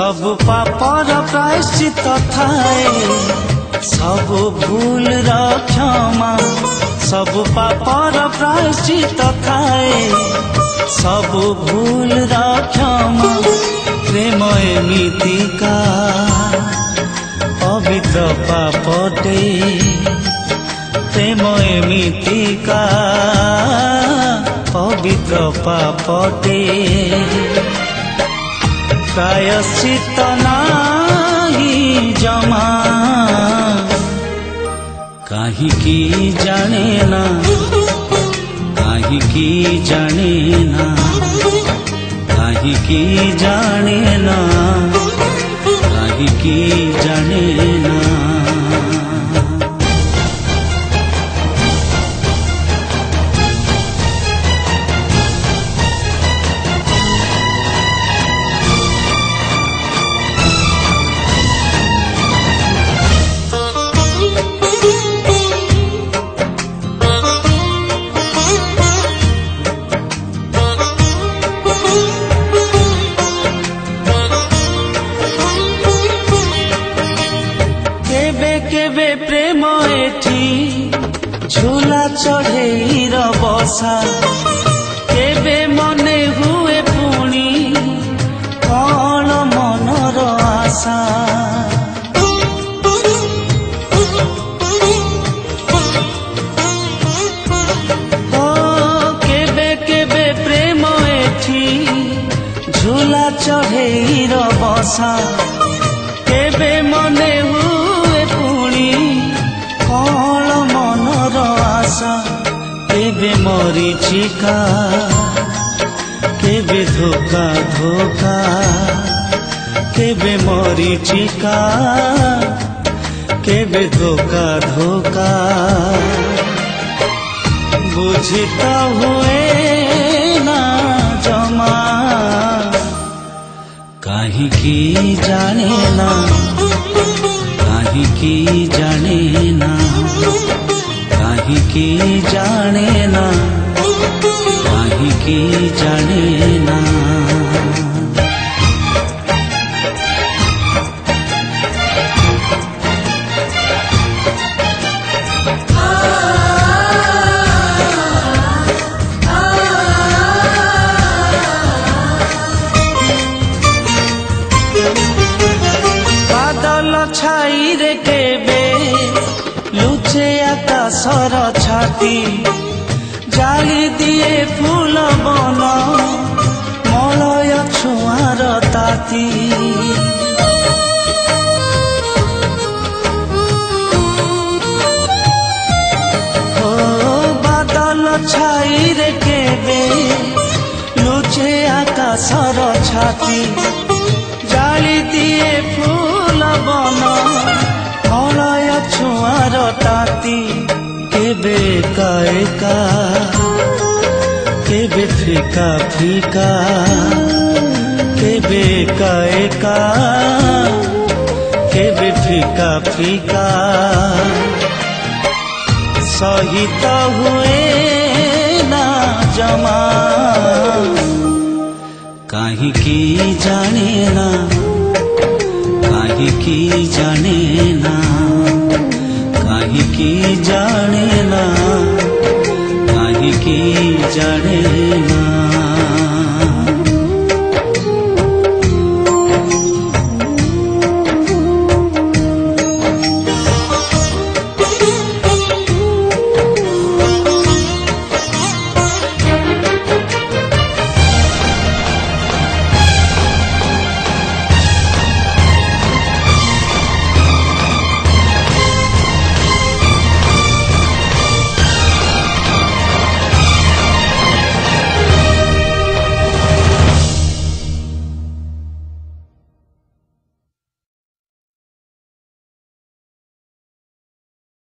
सब पापर प्रायश्चित थाए सब भूल क्षमा सब पापर प्रायश्चित थाए सब भूल क्षमा प्रेम एमितिका पवित्र पापटे प्रेम एमितिका पवित्र पापटे प्रायश्चित नाही जमा काहिकी जाने ना काहिकी जाने ना काहिकी जाने ना काहिकी जाने ना केबे प्रेम एठी झूला चढ़ेर बसा केबे मने हुए पुणी कौन मनर आशा केबे केबे प्रेम एठी झूला चढ़ेर बसा केबे मने कौन मनर आशा केबे मरीचिका केबे धोखा धोखा केबे मरीचिका केबे धोखा धोखा बुझिता हुए ना जमा काहिकी जाने ना काहिकी जाने ना काहिकी जाने ना काहिकी जाने ना छाई रे केबे लुचे आकाशर छाती जाली दिए फूल बन मलय छुआर ताती ओ बादल छाई रे केबे लुचे आकाशर छाती जाली दिए फूल बन मलय छुआर ताती केबे एका एका केबे फीका फीका केबे एका एका केबे फीका फीका सहित हुए ना जमा काहिकी जाने ना काहिकी जाने ना काहिकी जाने ना काहिकी जाने ना।